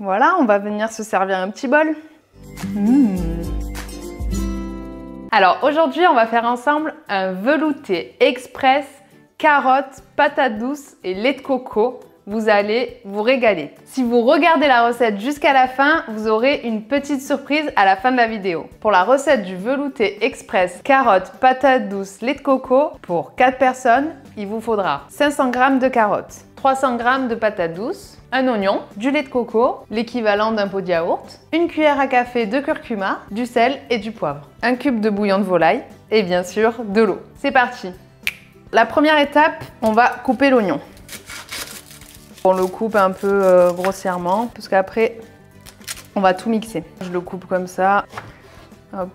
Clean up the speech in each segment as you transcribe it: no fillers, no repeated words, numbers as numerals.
Voilà, on va venir se servir un petit bol. Alors aujourd'hui, on va faire ensemble un velouté express, carottes, patates douces et lait de coco. Vous allez vous régaler. Si vous regardez la recette jusqu'à la fin, vous aurez une petite surprise à la fin de la vidéo. Pour la recette du velouté express, carottes, patates douces, lait de coco, pour 4 personnes, il vous faudra 500 g de carottes, 300 g de patates douces, un oignon, du lait de coco, l'équivalent d'un pot de yaourt, une cuillère à café de curcuma, du sel et du poivre, un cube de bouillon de volaille et bien sûr de l'eau. C'est parti! La première étape, on va couper l'oignon. On le coupe un peu grossièrement parce qu'après, on va tout mixer. Je le coupe comme ça, hop,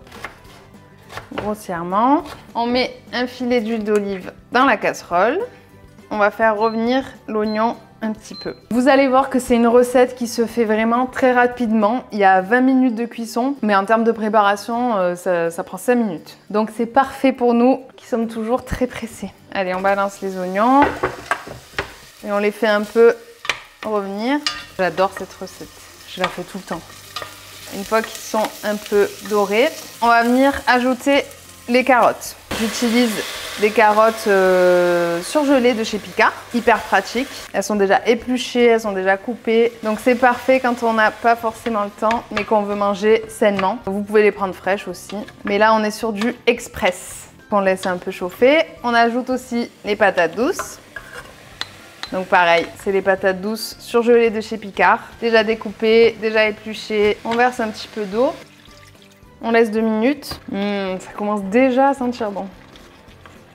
grossièrement. On met un filet d'huile d'olive dans la casserole. On va faire revenir l'oignon un petit peu. Vous allez voir que c'est une recette qui se fait vraiment très rapidement. Il y a 20 minutes de cuisson, mais en termes de préparation, ça prend 5 minutes. Donc c'est parfait pour nous qui sommes toujours très pressés. Allez, on balance les oignons et on les fait un peu revenir. J'adore cette recette, je la fais tout le temps. Une fois qu'ils sont un peu dorés, on va venir ajouter les carottes. J'utilise des carottes surgelées de chez Picard, hyper pratique. Elles sont déjà épluchées, elles sont déjà coupées. Donc c'est parfait quand on n'a pas forcément le temps, mais qu'on veut manger sainement. Vous pouvez les prendre fraîches aussi. Mais là, on est sur du express. On laisse un peu chauffer. On ajoute aussi les patates douces. Donc pareil, c'est les patates douces surgelées de chez Picard. Déjà découpées, déjà épluchées. On verse un petit peu d'eau. On laisse 2 minutes. Ça commence déjà à sentir bon.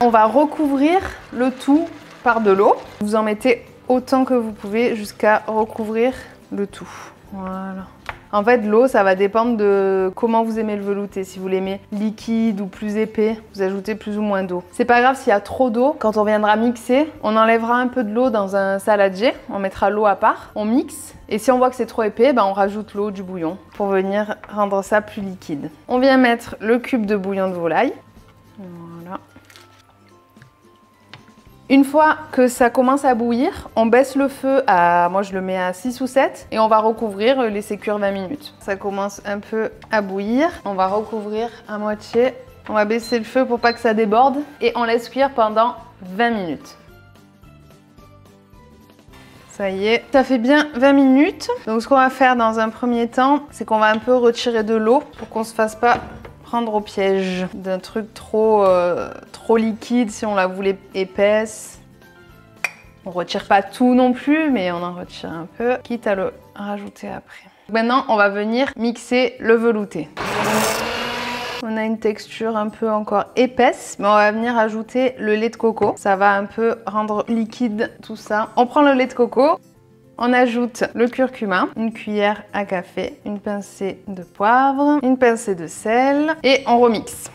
On va recouvrir le tout par de l'eau. Vous en mettez autant que vous pouvez jusqu'à recouvrir le tout. Voilà. En fait, l'eau, ça va dépendre de comment vous aimez le velouté. Si vous l'aimez liquide ou plus épais, vous ajoutez plus ou moins d'eau. C'est pas grave s'il y a trop d'eau. Quand on viendra mixer, on enlèvera un peu de l'eau dans un saladier. On mettra l'eau à part. On mixe. Et si on voit que c'est trop épais, on rajoute l'eau du bouillon pour venir rendre ça plus liquide. On vient mettre le cube de bouillon de volaille. Voilà. Une fois que ça commence à bouillir, on baisse le feu à, moi je le mets à 6 ou 7 et on va recouvrir, laisser cuire 20 minutes. Ça commence un peu à bouillir, on va recouvrir à moitié. On va baisser le feu pour pas que ça déborde et on laisse cuire pendant 20 minutes. Ça y est, ça fait bien 20 minutes. Donc ce qu'on va faire dans un premier temps, c'est qu'on va un peu retirer de l'eau pour qu'on se fasse pas prendre au piège d'un truc trop liquide si on la voulait épaisse. On retire pas tout non plus, mais on en retire un peu, quitte à le rajouter après. Maintenant, on va venir mixer le velouté. On a une texture un peu encore épaisse, mais on va venir ajouter le lait de coco. Ça va un peu rendre liquide tout ça. On prend le lait de coco. On ajoute le curcuma, une cuillère à café, une pincée de poivre, une pincée de sel et on remixe.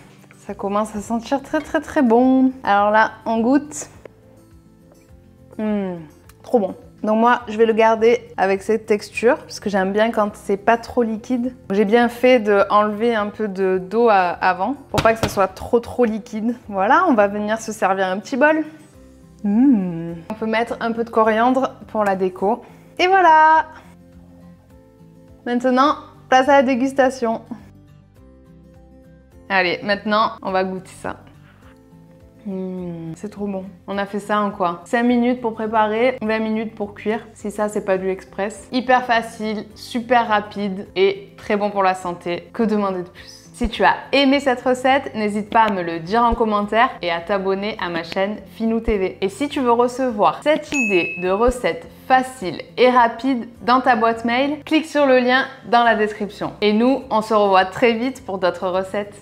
Ça commence à sentir très bon. Alors là, on goûte. Trop bon. Donc moi, je vais le garder avec cette texture parce que j'aime bien quand c'est pas trop liquide. J'ai bien fait d'enlever un peu d'eau avant pour pas que ça soit trop liquide. Voilà, on va venir se servir un petit bol. On peut mettre un peu de coriandre pour la déco. Et voilà! Maintenant, place à la dégustation. Allez, maintenant, on va goûter ça. C'est trop bon. On a fait ça en quoi? 5 minutes pour préparer, 20 minutes pour cuire. Si ça, c'est pas du express. Hyper facile, super rapide et très bon pour la santé. Que demander de plus? Si tu as aimé cette recette, n'hésite pas à me le dire en commentaire et à t'abonner à ma chaîne Finou TV. Et si tu veux recevoir cette idée de recette facile et rapide dans ta boîte mail, clique sur le lien dans la description. Et nous, on se revoit très vite pour d'autres recettes.